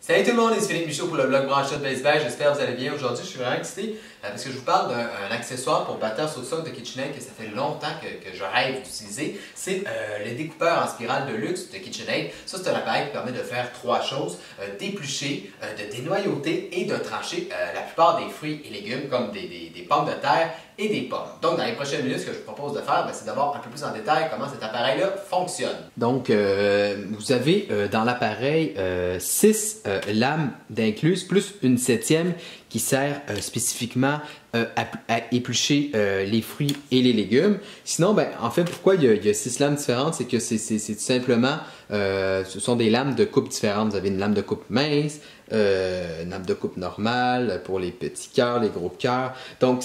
Salut tout le monde, c'est Philippe Michaud pour le blog Branchette Baseball. J'espère que vous allez bien. Aujourd'hui, je suis vraiment excité parce que je vous parle d'un accessoire pour batteur sauce de KitchenAid que ça fait longtemps que je rêve d'utiliser. C'est le découpeur en spirale de luxe de KitchenAid. Ça, c'est un appareil qui permet de faire trois choses. D'éplucher, de dénoyauter et de trancher la plupart des fruits et légumes comme des pommes de terre et des pommes. Donc, dans les prochaines minutes, ce que je vous propose de faire, c'est de voir un peu plus en détail comment cet appareil-là fonctionne. Donc, vous avez dans l'appareil 6 lames d'incluses plus une 7e qui sert spécifiquement à éplucher les fruits et les légumes. Sinon, en fait, pourquoi il y a 6 lames différentes? C'est que c'est tout simplement, ce sont des lames de coupe différentes. Vous avez une lame de coupe mince, une lame de coupe normale pour les petits cœurs, les gros cœurs. Donc,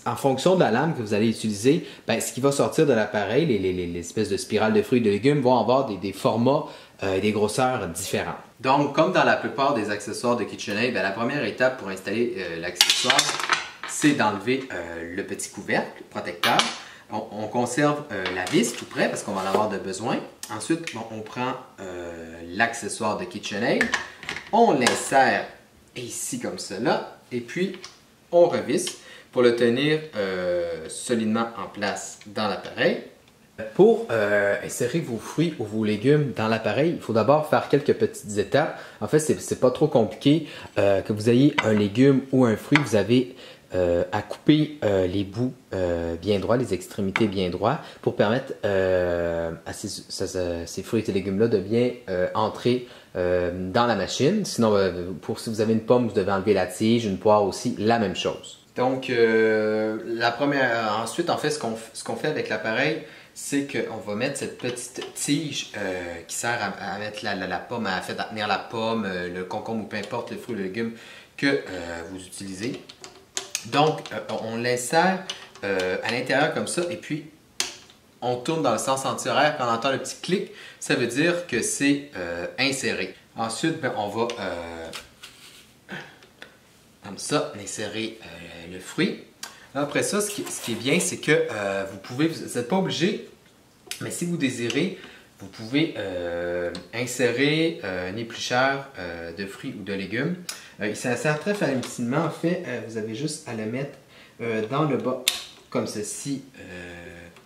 en fonction de la lame que vous allez utiliser, ce qui va sortir de l'appareil, les espèces de spirales de fruits et de légumes vont avoir des formats et des grosseurs différentes. Donc, comme dans la plupart des accessoires de KitchenAid, la première étape pour installer l'accessoire, c'est d'enlever le petit couvercle protecteur. On conserve la vis tout près parce qu'on va en avoir de besoin. Ensuite, on prend l'accessoire de KitchenAid, on l'insère ici comme cela, et puis on revisse pour le tenir solidement en place dans l'appareil. Pour insérer vos fruits ou vos légumes dans l'appareil, il faut d'abord faire quelques petites étapes. En fait, c'est pas trop compliqué. Que vous ayez un légume ou un fruit, vous avez à couper les bouts bien droits, les extrémités bien droits, pour permettre à ces fruits et légumes-là de bien entrer dans la machine. Sinon, si vous avez une pomme, vous devez enlever la tige, une poire aussi, la même chose. Donc, ensuite, en fait, ce qu'on fait avec l'appareil, c'est qu'on va mettre cette petite tige qui sert à mettre la pomme, à tenir la pomme, le concombre ou peu importe le fruit ou le légume que vous utilisez. Donc, on l'insère à l'intérieur comme ça et puis on tourne dans le sens anti-horaire. Quand on entend le petit clic, ça veut dire que c'est inséré. Ensuite, on va comme ça insérer le fruit. Après ça, ce qui est bien, c'est que vous n'êtes pas obligé, mais si vous désirez, vous pouvez insérer un éplucheur de fruits ou de légumes. Il s'insère très facilement. En fait, vous avez juste à le mettre dans le bas, comme ceci,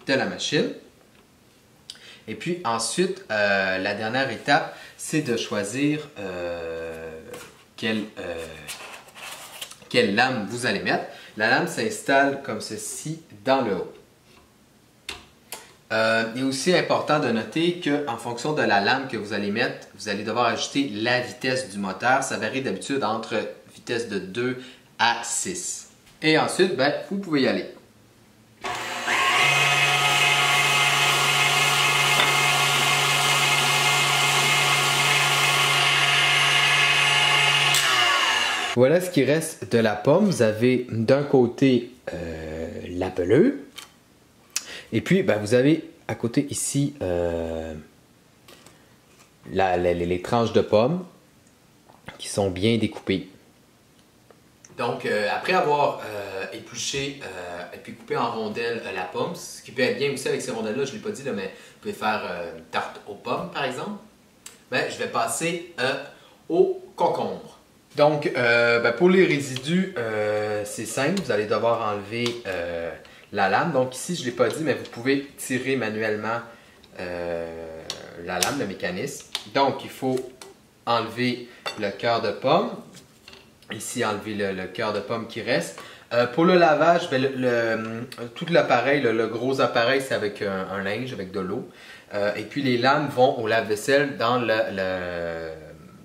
de la machine. Et puis ensuite, la dernière étape, c'est de choisir quelle lame vous allez mettre. La lame s'installe comme ceci dans le haut. Il est aussi important de noter qu'en fonction de la lame que vous allez mettre, vous allez devoir ajuster la vitesse du moteur. Ça varie d'habitude entre vitesse de 2 à 6. Et ensuite, vous pouvez y aller. Voilà ce qui reste de la pomme. Vous avez d'un côté la pelure. Et puis, vous avez à côté ici les tranches de pommes qui sont bien découpées. Donc, après avoir épluché et puis coupé en rondelles la pomme, ce qui peut être bien aussi avec ces rondelles-là, je ne l'ai pas dit, mais vous pouvez faire une tarte aux pommes, par exemple. Je vais passer au concombre. Donc, pour les résidus, c'est simple. Vous allez devoir enlever la lame. Donc ici, je ne l'ai pas dit, mais vous pouvez tirer manuellement la lame, le mécanisme. Donc, il faut enlever le cœur de pomme. Ici, enlever le cœur de pomme qui reste. Pour le lavage, tout l'appareil, le gros appareil, c'est avec un linge, avec de l'eau. Et puis, les lames vont au lave-vaisselle dans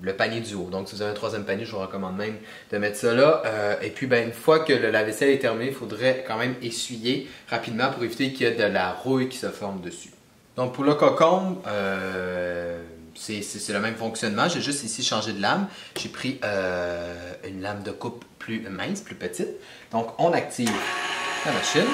le panier du haut. Donc, si vous avez un troisième panier, je vous recommande même de mettre ça là. Et puis, une fois que le lave-vaisselle est terminé, il faudrait quand même essuyer rapidement pour éviter qu'il y ait de la rouille qui se forme dessus. Donc, pour le concombre, c'est le même fonctionnement. J'ai juste ici changé de lame. J'ai pris une lame de coupe plus mince, plus petite. Donc, on active la machine.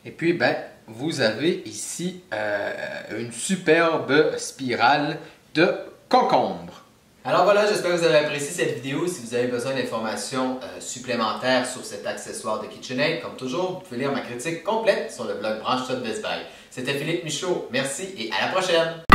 Et puis, ben, vous avez ici une superbe spirale de concombre. Alors voilà, j'espère que vous avez apprécié cette vidéo. Si vous avez besoin d'informations supplémentaires sur cet accessoire de KitchenAid, comme toujours, vous pouvez lire ma critique complète sur le blog Branche-toi de Best Buy. C'était Philippe Michaud, merci et à la prochaine!